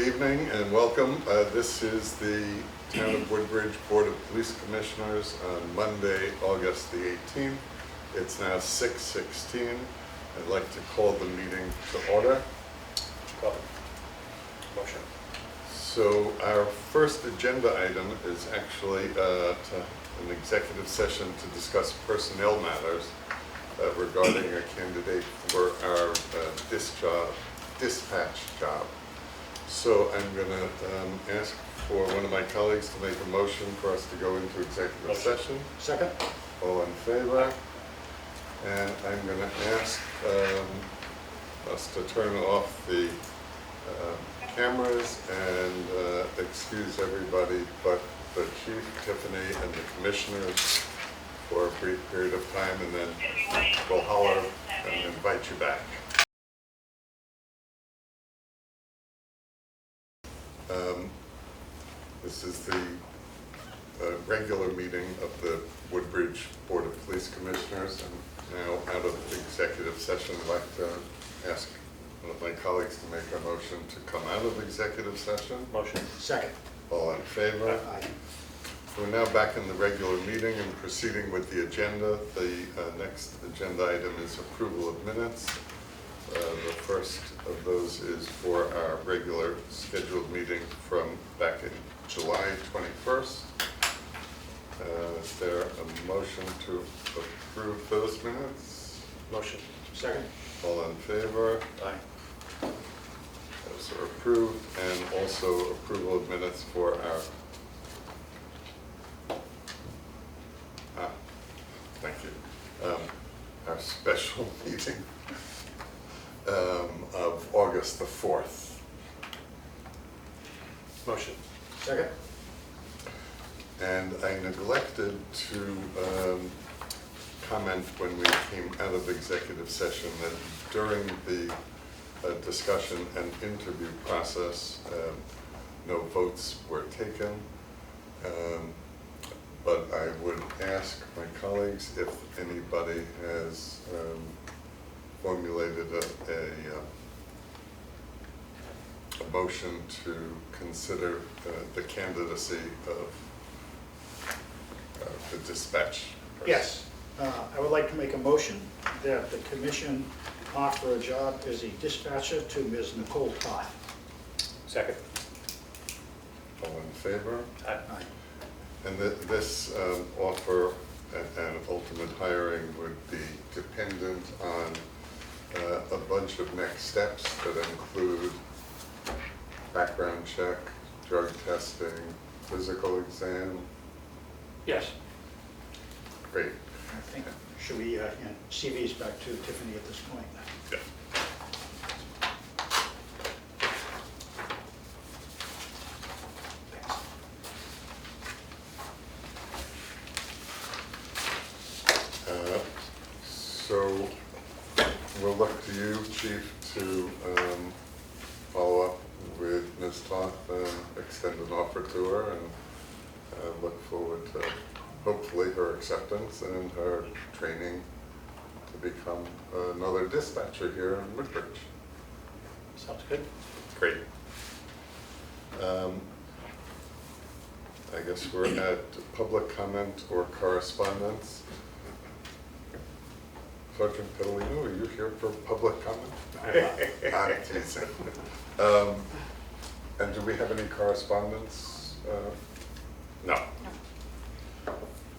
evening and welcome. This is the Town of Woodbridge Board of Police Commissioners on Monday, August the 18th. It's now 6:16. I'd like to call the meeting to order. Motion. So our first agenda item is actually an executive session to discuss personnel matters regarding a candidate for our dispatch job. So I'm going to ask for one of my colleagues to make a motion for us to go into executive session. Second. All in favor? And I'm going to ask us to turn off the cameras and excuse everybody but the chief, Tiffany, and the commissioners for a brief period of time, and then we'll holler and invite you back. This is the regular meeting of the Woodbridge Board of Police Commissioners, and now out of the executive session, I'd like to ask one of my colleagues to make a motion to come out of executive session. Motion. Second. All in favor? Aye. We're now back in the regular meeting and proceeding with the agenda. The next agenda item is approval of minutes. The first of those is for our regular scheduled meeting from back in July 21st. Is there a motion to approve those minutes? Motion. Second. All in favor? Aye. Those are approved, and also approval of minutes for our thank you. Our special meeting of August the 4th. Motion. Second. And I neglected to comment when we came out of executive session that during the discussion and interview process, no votes were taken. But I would ask my colleagues if anybody has formulated a motion to consider the candidacy of the dispatch person. Yes, I would like to make a motion that the commission offer a job as a dispatcher to Ms. Nicole Toth. Second. All in favor? Aye. And this offer and ultimate hiring would be dependent on a bunch of next steps that include background check, drug testing, physical exam. Yes. Great. I think, should we hand CVs back to Tiffany at this point? Yeah. So we'll look to you, Chief, to follow up with Ms. Toth and extend an offer to her, and look forward to hopefully her acceptance and her training to become another dispatcher here in Woodbridge. Sounds good. Great. I guess we're at public comment or correspondence. Sergeant Petalino, are you here for public comment? I'm teasing. And do we have any correspondence? No.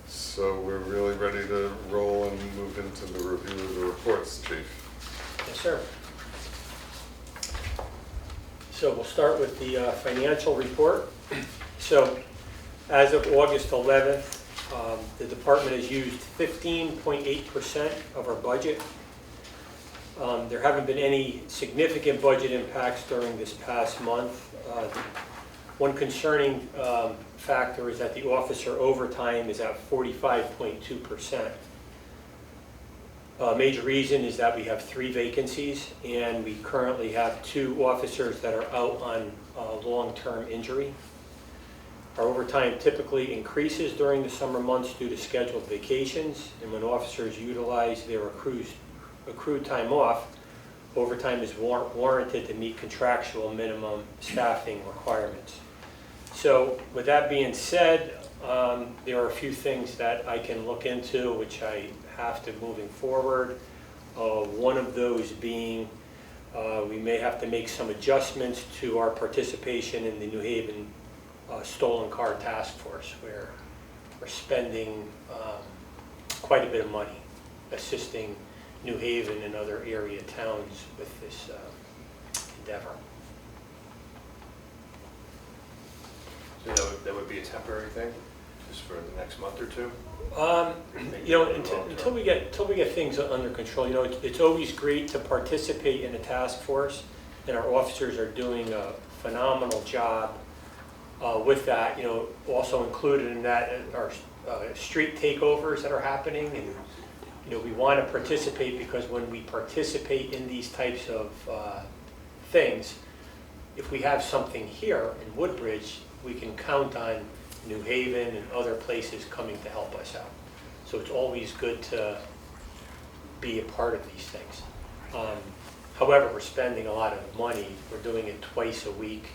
So we're really ready to roll and move into the review of the reports, Chief. Yes, sir. So we'll start with the financial report. So as of August 11th, the department has used 15.8% of our budget. There haven't been any significant budget impacts during this past month. One concerning factor is that the officer overtime is at 45.2%. A major reason is that we have 3 vacancies, and we currently have 2 officers that are out on long-term injury. Our overtime typically increases during the summer months due to scheduled vacations, and when officers utilize their accrued time off, overtime is warranted to meet contractual minimum staffing requirements. So with that being said, there are a few things that I can look into, which I have to moving forward. One of those being we may have to make some adjustments to our participation in the New Haven Stolen Car Task Force, where we're spending quite a bit of money assisting New Haven and other area towns with this endeavor. So that would be a temporary thing, just for the next month or two? You know, until we get things under control, you know, it's always great to participate in a task force, and our officers are doing a phenomenal job with that. You know, also included in that are street takeovers that are happening, and you know, we want to participate because when we participate in these types of things, if we have something here in Woodbridge, we can count on New Haven and other places coming to help us out. So it's always good to be a part of these things. However, we're spending a lot of money. We're doing it twice a week,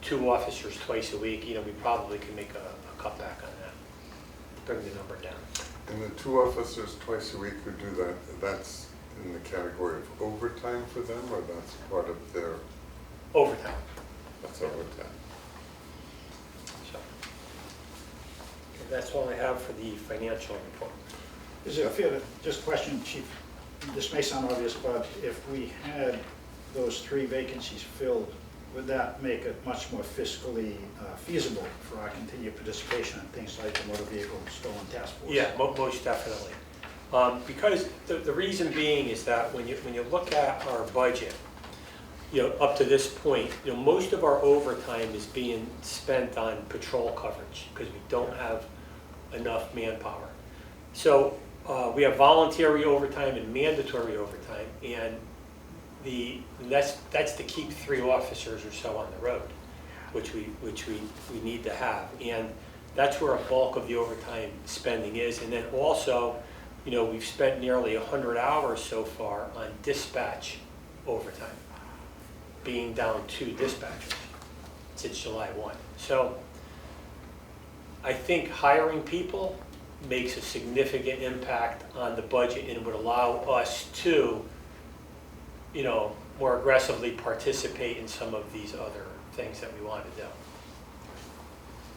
2 officers twice a week. You know, we probably can make a cutback on that, bring the number down. And the 2 officers twice a week who do that, that's in the category of overtime for them, or that's part of their, Overtime. that's overtime? So that's all I have for the financial report. Is it fair to, just question, Chief, this may sound obvious, but if we had those 3 vacancies filled, would that make it much more fiscally feasible for our continued participation in things like the Motor Vehicle Stolen Task Force? Yeah, most definitely. Because the reason being is that when you look at our budget, you know, up to this point, you know, most of our overtime is being spent on patrol coverage because we don't have enough manpower. So we have voluntary overtime and mandatory overtime, and that's to keep 3 officers or so on the road, which we need to have, and that's where a bulk of the overtime spending is. And then also, you know, we've spent nearly 100 hours so far on dispatch overtime, being down 2 dispatchers since July 1. So I think hiring people makes a significant impact on the budget and would allow us to, you know, more aggressively participate in some of these other things that we want to do.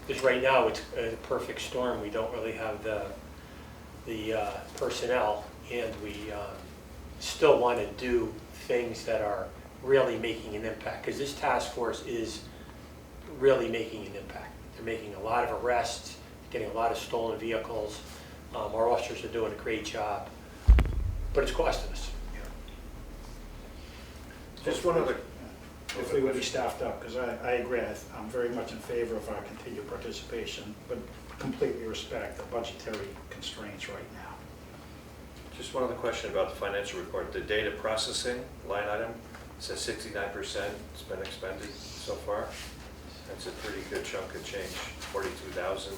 Because right now it's a perfect storm. We don't really have the personnel, and we still want to do things that are really making an impact, because this task force is really making an impact. They're making a lot of arrests, getting a lot of stolen vehicles. Our officers are doing a great job, but it's costing us. Just one other. Hopefully we'll be staffed up, because I agree, I'm very much in favor of our continued participation, but completely respect the budgetary constraints right now. Just one other question about the financial report. The data processing line item says 69% has been expended so far. That's a pretty good chunk of change, 42,000.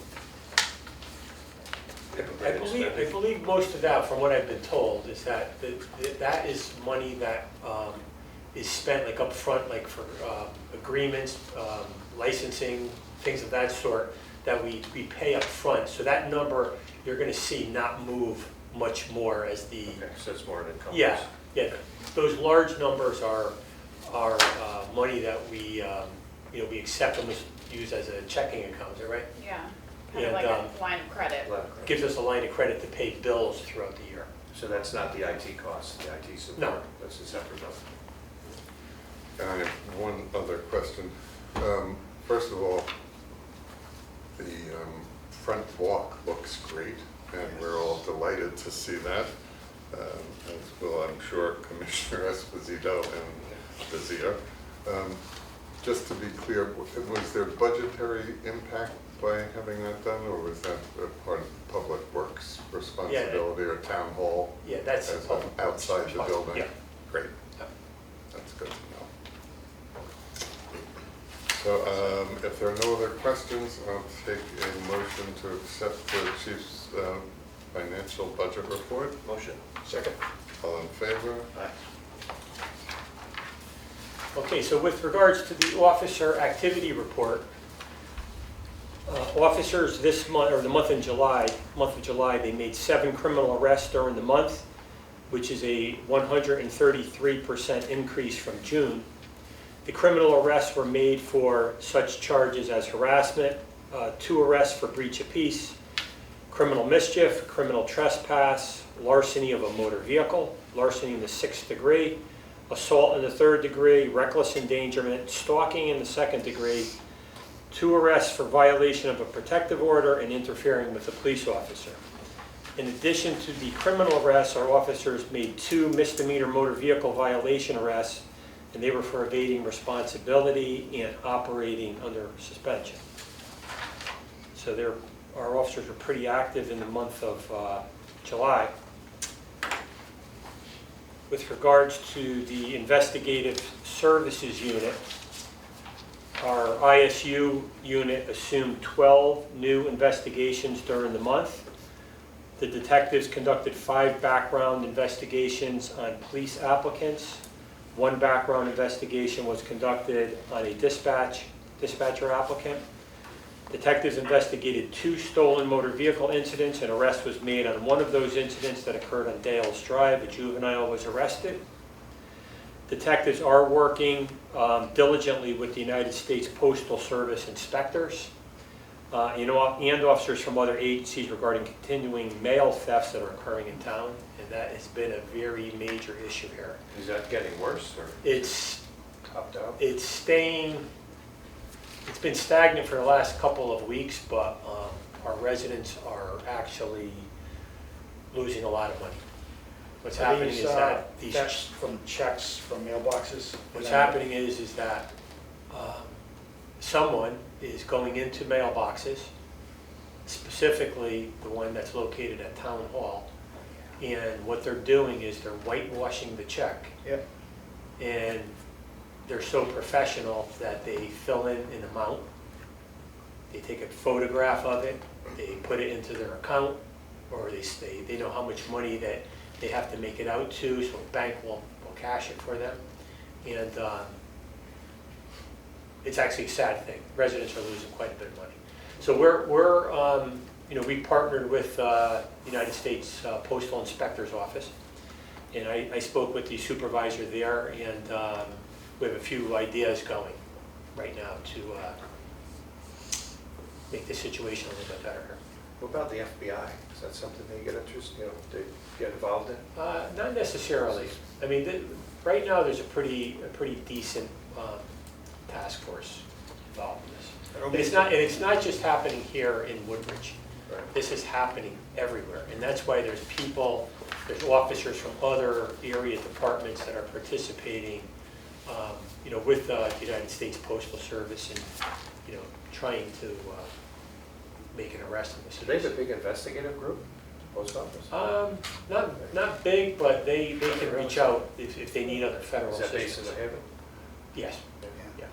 I believe most of that, from what I've been told, is that that is money that is spent like up front, like for agreements, licensing, things of that sort, that we pay up front. So that number you're going to see not move much more as the... Okay, so it's more than encompass. Yeah. Those large numbers are money that we, you know, we accept and use as a checking account, is that right? Yeah, kind of And, like a line of credit. Gives us a line of credit to pay bills throughout the year. So that's not the IT cost, the IT support? No. That's a separate number. And I have one other question. First of all, the front walk looks great, and we're all delighted to see that, as will, I'm sure, Commissioner Esposito and Vizier. Just to be clear, was there budgetary impact by having that done, or was that a part of Public Works responsibility or Town Hall? Yeah, that's as public outside the responsibility. building? Yeah. Great. Yeah. That's good to know. So if there are no other questions, I'll take a motion to accept the Chief's financial budget report. Motion. Second. All in favor? Okay, so with regards to the officer activity report, officers this month, or the month of July, they made 7 criminal arrests during the month, which is a 133% increase from June. The criminal arrests were made for such charges as harassment, 2 arrests for breach of peace, criminal mischief, criminal trespass, larceny of a motor vehicle, larceny in the 6th degree, assault in the 3rd degree, reckless endangerment, stalking in the 2nd degree, 2 arrests for violation of a protective order and interfering with a police officer. In addition to the criminal arrests, our officers made 2 misdemeanor motor vehicle violation arrests, and they were for evading responsibility and operating under suspension. So our officers were pretty active in the month of July. With regards to the investigative services unit, our ISU unit assumed 12 new investigations during the month. The detectives conducted 5 background investigations on police applicants. 1 background investigation was conducted on a dispatcher applicant. Detectives investigated 2 stolen motor vehicle incidents. An arrest was made on one of those incidents that occurred on Dales Drive. A juvenile was arrested. Detectives are working diligently with the United States Postal Service inspectors and officers from other agencies regarding continuing mail thefts that are occurring in town, and that has been a very major issue here. Is that getting worse or It's topped out? It's been stagnant for the last couple of weeks, but our residents are actually losing a lot of money. What's happening is that Thefts from checks from mailboxes? what's happening is that someone is going into mailboxes, specifically the one that's located at Town Hall, and what they're doing is they're whitewashing the check. Yep. And they're so professional that they fill in an amount, they take a photograph of it, they put it into their account, or they know how much money that they have to make it out to, so the bank will cash it for them. And it's actually a sad thing. Residents are losing quite a bit of money. So we partnered with the United States Postal Inspector's Office, and I spoke with the supervisor there, and we have a few ideas going right now to make the situation a little bit better here. What about the FBI? Is that something they get they get involved in? Not necessarily. I mean, right now there's a pretty decent task force involved in this. And it's not just happening here in Woodbridge. Right. This is happening everywhere, and that's why there's officers from other area departments that are participating, with the United States Postal Service and, trying to make an arrest in this. Do they have a big investigative group, the post office? Not big, but they can reach out if they need other federal Is that based in assistance. the Haven? Yes. Yeah.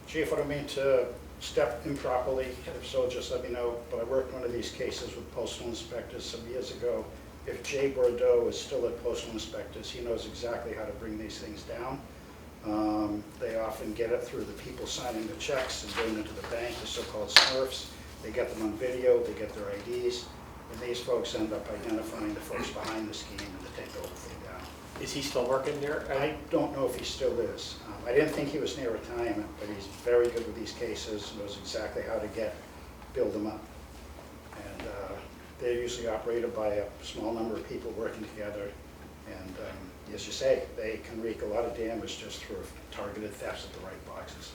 Chief, I don't mean to step improperly, if so, just let me know, but I worked one of these cases with postal inspectors some years ago. If Jay Bordeaux is still at postal inspectors, he knows exactly how to bring these things down. They often get it through the people signing the checks and going into the bank, the so-called smurfs. They get them on video, they get their IDs, and these folks end up identifying the folks behind the scheme and to take the whole thing down. Is he still working there? I don't know if he still is. I didn't think he was near retirement, but he's very good with these cases, knows exactly how to build them up. And they're usually operated by a small number of people working together. And as you say, they can wreak a lot of damage just through targeted thefts at the right boxes.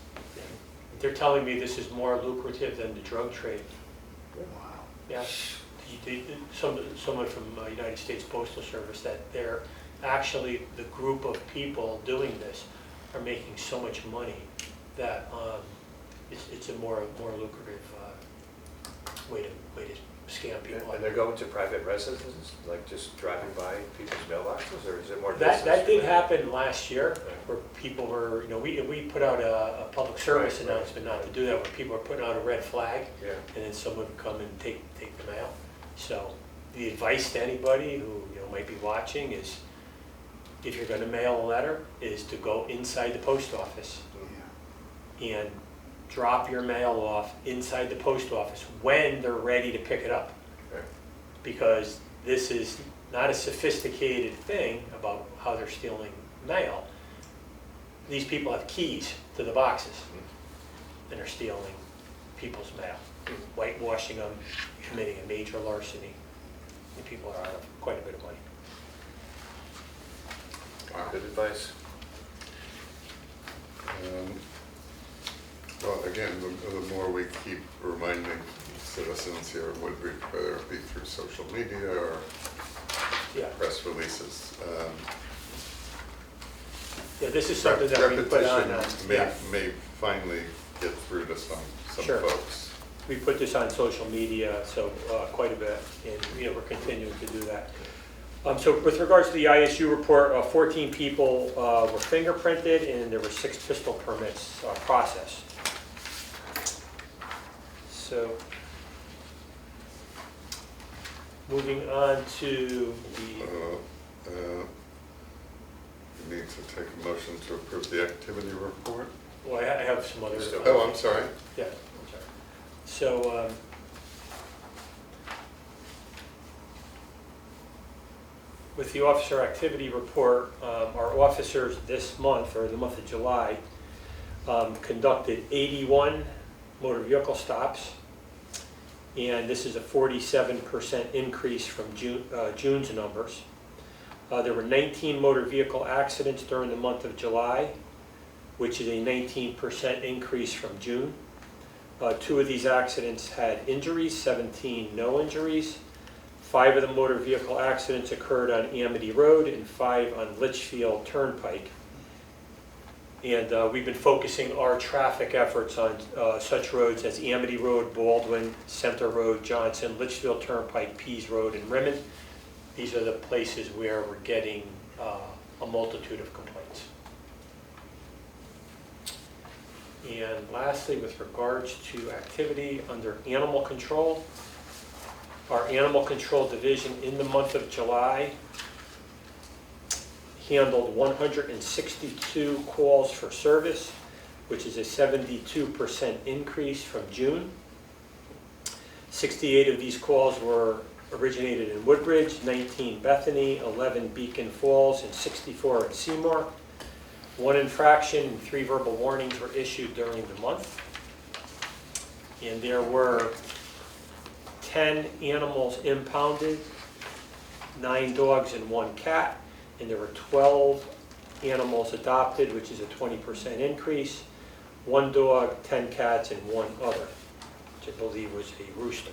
They're telling me this is more lucrative than the drug trade. Wow. Yeah. Someone from United States Postal Service, that they're actually, the group of people doing this are making so much money that it's a more lucrative way to scam people. And they're going to private residences, like just driving by people's mailboxes, or is it more That did business-related? happen last year, where people were, we put out a public service Right. announcement not to do that, where people were putting out a red flag, Yeah. and then someone would come and take the mail. So the advice to anybody who might be watching is, if you're gonna mail a letter, is to go inside the post office Yeah. and drop your mail off inside the post office when they're ready to pick it up. Okay. Because this is not a sophisticated thing about how they're stealing mail. These people have keys to the boxes and are stealing people's mail, whitewashing them, committing a major larceny, and people are out of quite a bit of money. Good advice. Well, again, the more we keep reminding citizens here in Woodbridge, whether it be through social media or Yeah, press releases, yeah, this is something that we put on, repetition yeah, may finally get through to some Sure. folks. we put this on social media, so quite a bit, and, you know, we're continuing to do that. So with regards to the ISU report, 14 people were fingerprinted, and there were 6 pistol permits processed. So, moving on to the, You need to take a motion to approve the activity report. well, I have some other. Oh, I'm sorry. Yeah, I'm sorry. So, with the officer activity report, our officers this month, or the month of July, conducted 81 motor vehicle stops. And this is a 47% increase from June's numbers. There were 19 motor vehicle accidents during the month of July, which is a 19% increase from June. 2 of these accidents had injuries, 17 no injuries. 5 of the motor vehicle accidents occurred on Amity Road and 5 on Litchfield Turnpike. And we've been focusing our traffic efforts on such roads as Amity Road, Baldwin, Center Road, Johnson, Litchfield Turnpike, Pease Road, and Rimmon. These are the places where we're getting a multitude of complaints. And lastly, with regards to activity under animal control, our animal control division in the month of July handled 162 calls for service, which is a 72% increase from June. 68 of these calls were originated in Woodbridge, 19 Bethany, 11 Beacon Falls, and 64 in Seymour. 1 infraction and 3 verbal warnings were issued during the month. And there were 10 animals impounded, 9 dogs and 1 cat, and there were 12 animals adopted, which is a 20% increase. 1 dog, 10 cats, and 1 other, which I believe was a rooster.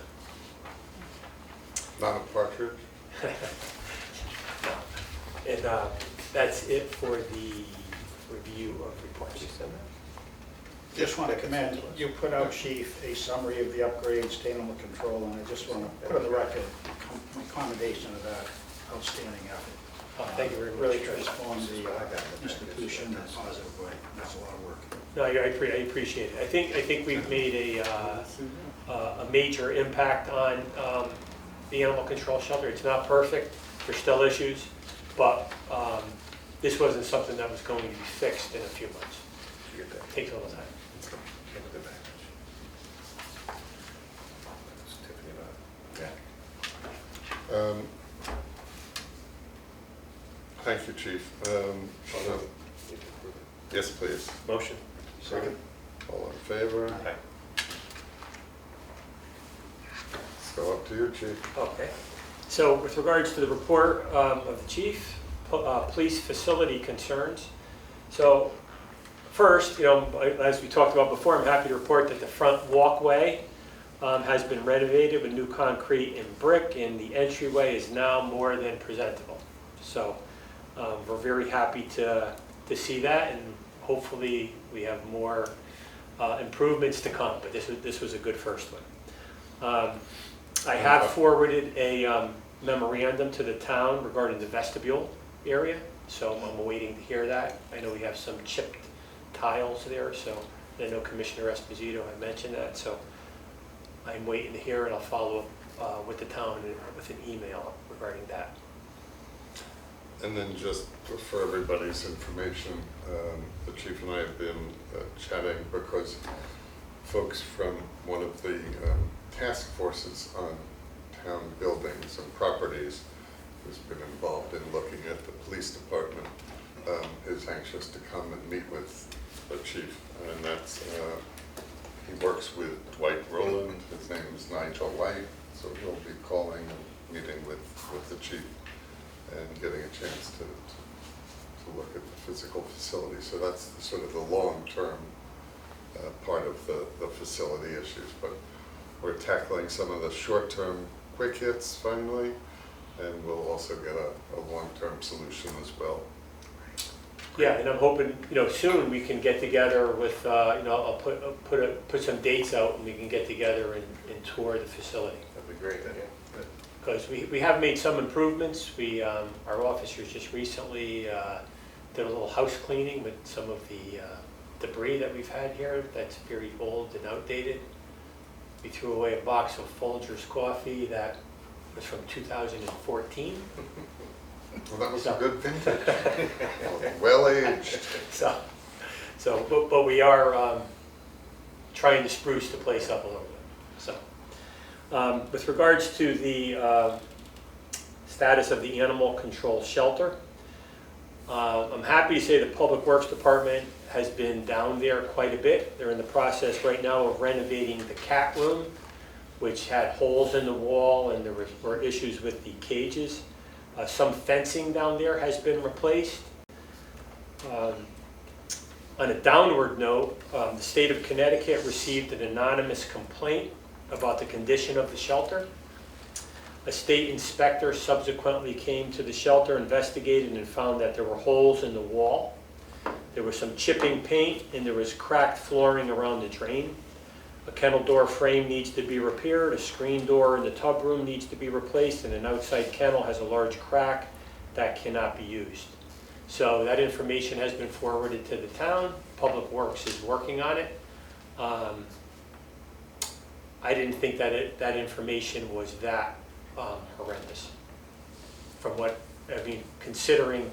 Not a partridge? No. And that's it for the review of reports. Just want to commend, you put out, Chief, a summary of the upgrades to animal control, and I just want to put on the record my commendation of that outstanding effort. Thank you very much. Really transformed the institution in a positive way. That's a lot of work. No, I appreciate it. I think we've made a major impact on the animal control shelter. It's not perfect. There's still issues, but this wasn't something that was going to be fixed in a few months. It takes a little time. Thank you, Chief. Yes, please. Motion. Second. All in favor? Aye. Let's go up to you, Chief. Okay. So with regards to the report of the chief, police facility concerns. So first, you know, as we talked about before, I'm happy to report that the front walkway has been renovated with new concrete and brick, and the entryway is now more than presentable. So we're very happy to see that, and hopefully we have more improvements to come, but this was a good first one. I have forwarded a memorandum to the town regarding the vestibule area, so I'm waiting to hear that. I know we have some chipped tiles there, so I know Commissioner Esposito had mentioned that, so I'm waiting to hear, and I'll follow up with the town with an email regarding that. And then just for everybody's information, the chief and I have been chatting because folks from one of the task forces on town buildings and properties who's been involved in looking at the police department is anxious to come and meet with the chief. And that's, he works with Dwight Rowland, his name is Nigel White, so he'll be calling and meeting with the chief and getting a chance to look at the physical facility. So that's sort of the long-term part of the facility issues. But we're tackling some of the short-term quick hits finally, and we'll also get a long-term solution as well. Yeah, and I'm hoping, soon we can get together with, I'll put some dates out and we can get together and tour the facility. That'd be great, yeah. Because we have made some improvements. Our officers just recently did a little house cleaning with some of the debris that we've had here that's very old and outdated. We threw away a box of Folgers coffee that was from 2014. Well, that was a good vintage. Well aged. But we are trying to spruce the place up a little bit. With regards to the status of the animal control shelter, I'm happy to say the Public Works Department has been down there quite a bit. They're in the process right now of renovating the cat room, which had holes in the wall and there were issues with the cages. Some fencing down there has been replaced. On a downward note, the state of Connecticut received an anonymous complaint about the condition of the shelter. A state inspector subsequently came to the shelter, investigated, and found that there were holes in the wall. There was some chipping paint and there was cracked flooring around the drain. A kennel door frame needs to be repaired, a screen door in the tub room needs to be replaced, and an outside kennel has a large crack that cannot be used. So that information has been forwarded to the town. Public Works is working on it. I didn't think that that information was that horrendous. From what, considering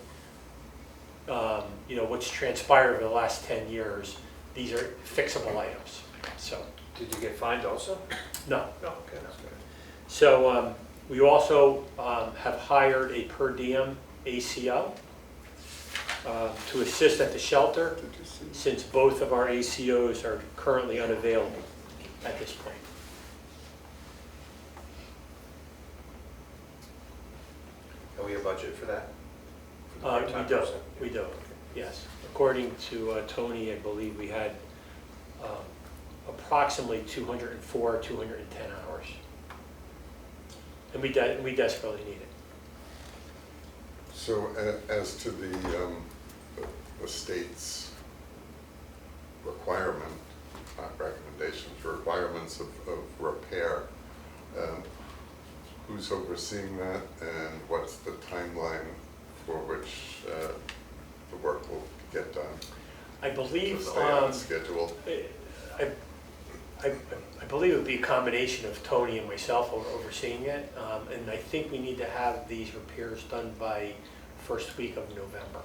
what's transpired over the last 10 years, these are fixable items. So. Did you get fined also? No. No, okay, that's good. So we also have hired a per diem ACO to assist at the shelter, Did you see? since both of our ACOs are currently unavailable at this point. And we have budget for that? For the We part-time do, person? we do, yes. According to Tony, I believe we had approximately 204, 210 hours. And we desperately need it. So as to the state's requirement, not recommendations, requirements of repair, who's overseeing that and what's the timeline for which the work will get done? I believe, To stay on schedule? I believe it would be a combination of Tony and myself overseeing it, and I think we need to have these repairs done by first week of November.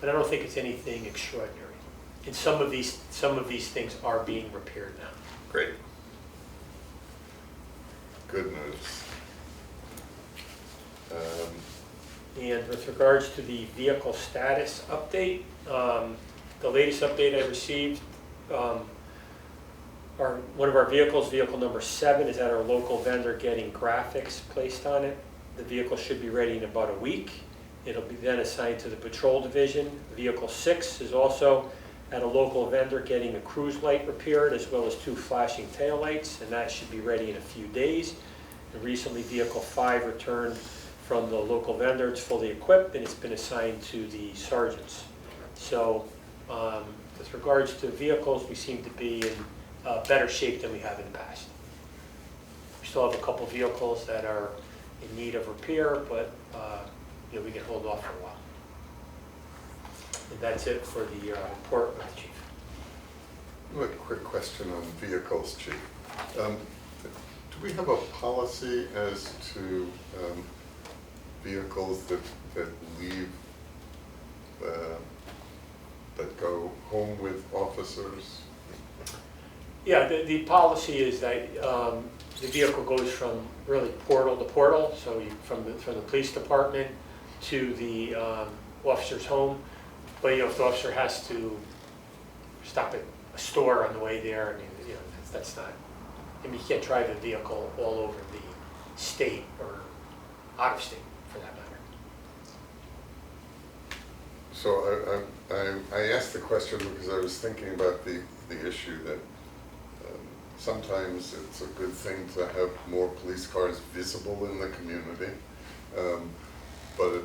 But I don't think it's anything extraordinary. And some of these things are being repaired now. Great. Good news. And with regards to the vehicle status update, the latest update I received, one of our vehicles, vehicle number 7, is at our local vendor getting graphics placed on it. The vehicle should be ready in about a week. It'll be then assigned to the patrol division. Vehicle 6 is also at a local vendor getting a cruise light repaired, as well as 2 flashing taillights, and that should be ready in a few days. And recently, vehicle 5 returned from the local vendor. It's fully equipped and it's been assigned to the sergeants. So with regards to vehicles, we seem to be in better shape than we have in the past. We still have a couple vehicles that are in need of repair, but we can hold off for a while. And that's it for the report of the chief. A quick question on vehicles, Chief. Do we have a policy as to vehicles that leave, that go home with officers? Yeah, the policy is that the vehicle goes from really portal to portal, so from the police department to the officer's home. But, you know, if the officer has to stop at a store on the way there, I mean, you know, that's not, I mean, you can't drive a vehicle all over the state or out of state, for that matter. So I asked the question because I was thinking about the issue that sometimes it's a good thing to have more police cars visible in the community. But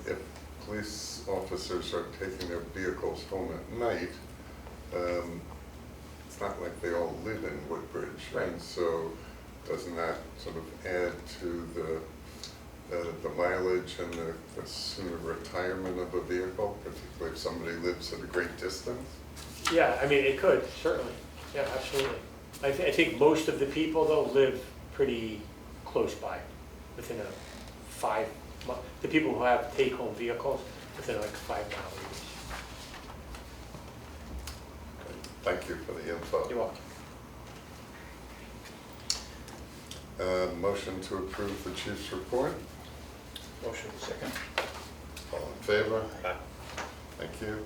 if police officers are taking their vehicles home at night, it's not like they all live in Woodbridge. Right. And so doesn't that sort of add to the mileage and the sooner retirement of a vehicle, particularly if somebody lives at a great distance? Yeah, I mean, it could, certainly. Yeah, absolutely. I think most of the people, though, live pretty close by, within a the people who have take-home vehicles, within like 5 mile radius. Thank you for the info. You're welcome. Motion to approve the chief's report. Motion. Second. All in favor? Aye. Thank you.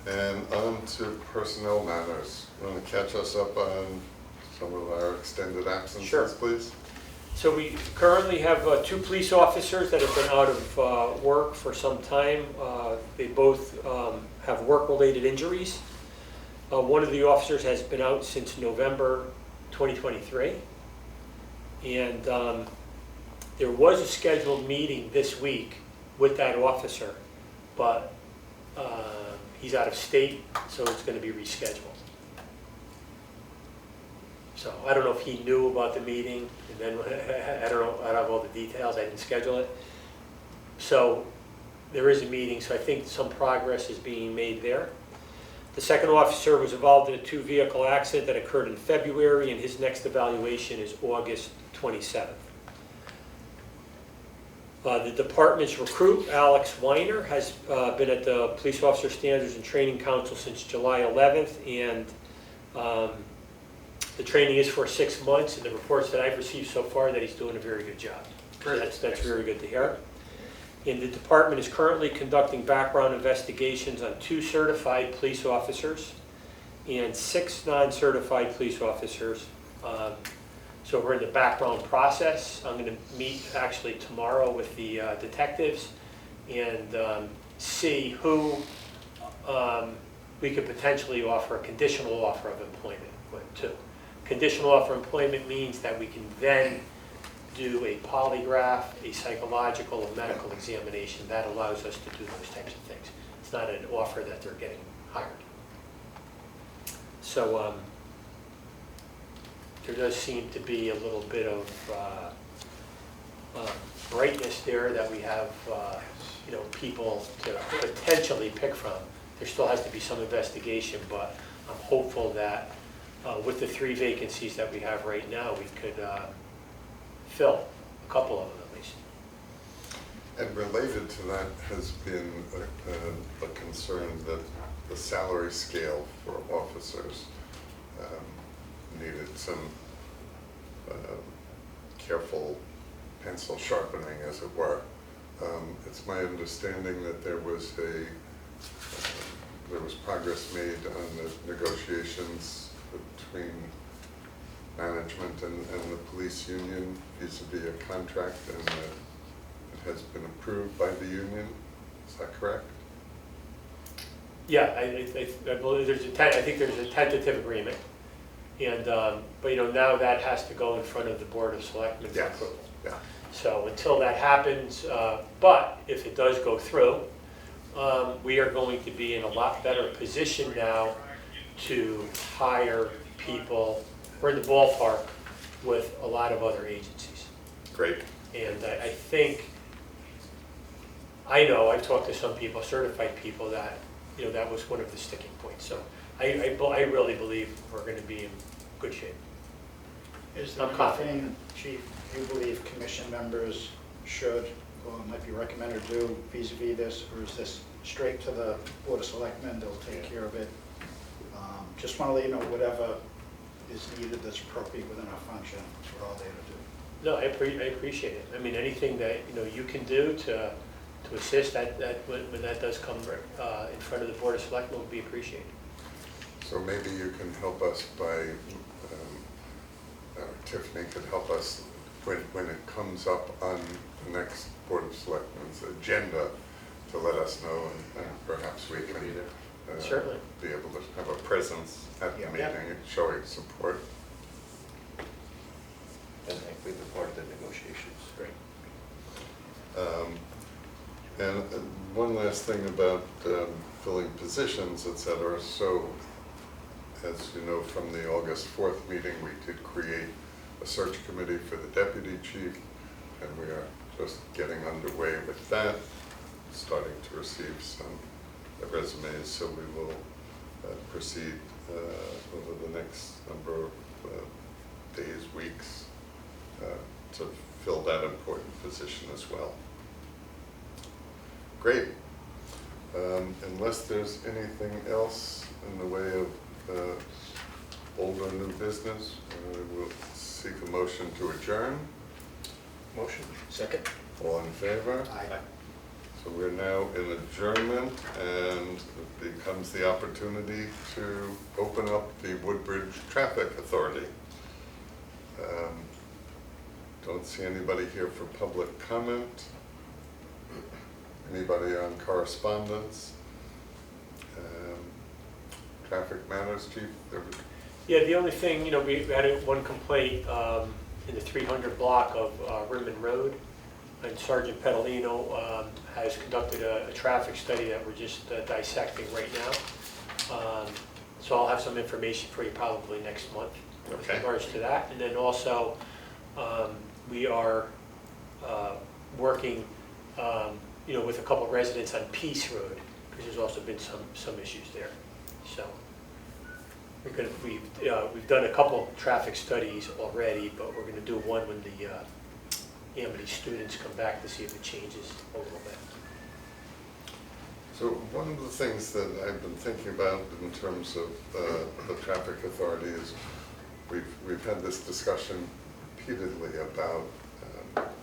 And on to personnel matters. You want to catch us up on some of our extended absences, Sure. please? So we currently have 2 police officers that have been out of work for some time. They both have work-related injuries. One of the officers has been out since November 2023. And there was a scheduled meeting this week with that officer, but he's out of state, so it's going to be rescheduled. So I don't know if he knew about the meeting, and then I don't know, I don't have all the details, I didn't schedule it. So there is a meeting, so I think some progress is being made there. The second officer was involved in a 2-vehicle accident that occurred in February, and his next evaluation is August 27th. The department's recruit, Alex Weiner, has been at the Police Officer Standards and Training Council since July 11th, and the training is for 6 months, and the reports that I've received so far that he's doing a very good job. So that's very good to hear. And the department is currently conducting background investigations on 2 certified police officers and 6 non-certified police officers. So we're in the background process. I'm going to meet actually tomorrow with the detectives and see who we could potentially offer a conditional offer of employment to. Conditional offer of employment means that we can then do a polygraph, a psychological, a medical examination. That allows us to do those types of things. It's not an offer that they're getting hired. So there does seem to be a little bit of brightness there that we have, you know, people to potentially pick from. There still has to be some investigation, but I'm hopeful that with the 3 vacancies that we have right now, we could fill a couple of them at least. And related to that has been a concern that the salary scale for officers needed some careful pencil sharpening, as it were. It's my understanding that there was progress made on the negotiations between management and the police union vis-a-vis a contract, and that it has been approved by the union. Is that correct? Yeah, I believe there's I think there's a tentative agreement, and but you know, now that has to go in front of the Board of Selectmen for approval. Yeah. So until that happens, but if it does go through, we are going to be in a lot better position now to hire people. We're in the ballpark with a lot of other agencies. Great. And I think, I know, I've talked to some people, certified people, that, you know, that was one of the sticking points. So I really believe we're going to be in good shape. Is there I'm confident. anything, Chief, you believe commission members should or might be recommended to do vis-à-vis this, or is this straight to the Board of Selectmen, they'll take care of it? Just want to let you know whatever is needed that's appropriate within our function, we're all there to do. No, I appreciate it. I mean, anything that, you can do to assist, when that does come in front of the Board of Selectmen would be appreciated. So maybe you can help us by, Tiffany could help us when it comes up on the next Board of Selectmen's agenda to let us know, and perhaps we can be there. Certainly. be able to have a presence at the Yeah. meeting, showing support. And I think we've been part of the negotiations. Great. And one last thing about filling positions, et cetera. So, as you know, from the August 4th meeting, we did create a search committee for the deputy chief, and we are just getting underway with that, starting to receive some resumes, so we will proceed over the next number of days, weeks, to fill that important position as well. Great. Unless there's anything else in the way of old or new business, we'll seek a motion to adjourn. Motion? Second? All in favor? Aye. So we're now in adjournment, and it becomes the opportunity to open up the Woodbridge Traffic Authority. Don't see anybody here for public comment. Anybody on correspondence? Traffic matters, Chief? Yeah, the only thing, we had one complaint in the 300 block of Rimmon Road, and Sergeant Pedalino has conducted a traffic study that we're just dissecting right now. So I'll have some information for you probably next month with Okay. regards to that. And then also, we are working, with a couple of residents on Peace Road, because there's also been some issues there. So we've done a couple traffic studies already, but we're going to do one when the Amity students come back to see if it changes a little bit. So one of the things that I've been thinking about in terms of the traffic authority is we've had this discussion repeatedly about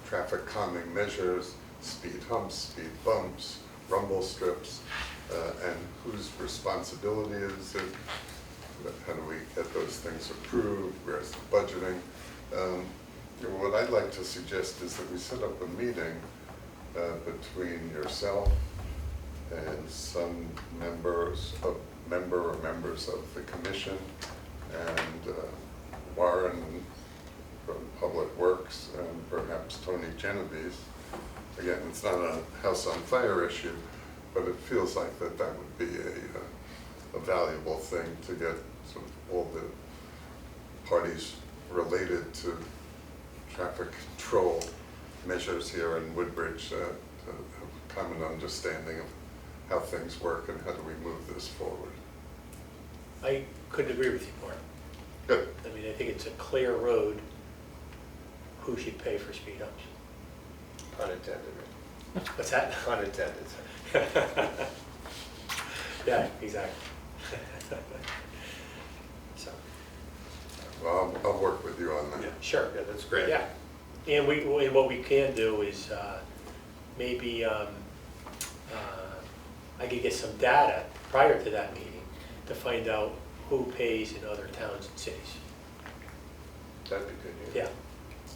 traffic calming measures, speed humps, speed bumps, rumble strips, and whose responsibility is it? How do we get those things approved? Where's the budgeting? What I'd like to suggest is that we set up a meeting between yourself and some member or members of the commission, and Warren from Public Works, and perhaps Tony Genovese. Again, it's not a house on fire issue, but it feels like that would be a valuable thing to get sort of all the parties related to traffic control measures here in Woodbridge to have a common understanding of how things work and how do we move this forward. I couldn't agree with you more. Good. I mean, I think it's a clear road. Who should pay for speed humps? Pun intended. What's that? Pun intended. Yeah, exactly. So, Well, I'll work with you on that. Yeah. sure. Yeah, that's great. Yeah, and what we can do is maybe I could get some data prior to that meeting to find out who pays in other towns and cities. That'd be good. Yeah,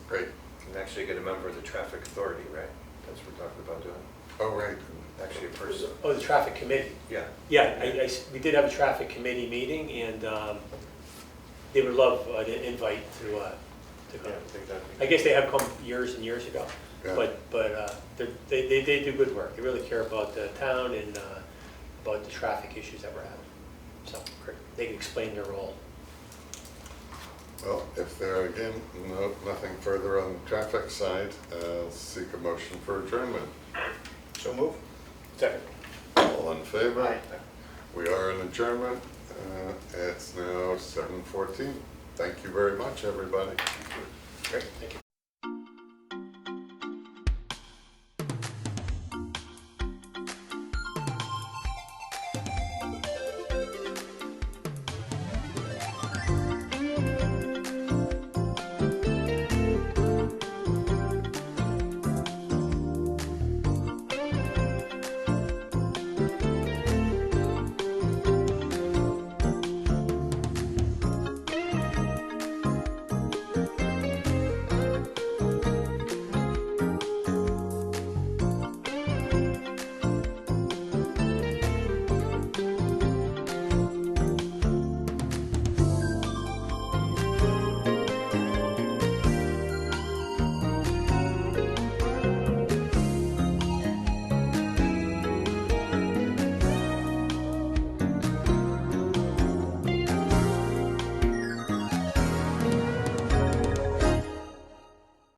Great. And actually get a member of the traffic authority, right? That's what we're talking about doing. Oh, right. Actually a person. oh, the traffic committee. Yeah. Yeah, we did have a traffic committee meeting, and they would love an invite to Yeah, come. I think that'd be. I guess they have come years and years ago, Yeah. but they do good work. They really care about the town and about the traffic issues that we're having. So they can explain their role. Well, if there, again, nothing further on the traffic side, I'll seek a motion for adjournment. So move? Second. All in favor? Aye. We are in adjournment. It's now 7:14. Thank you very much, everybody. Great, thank you.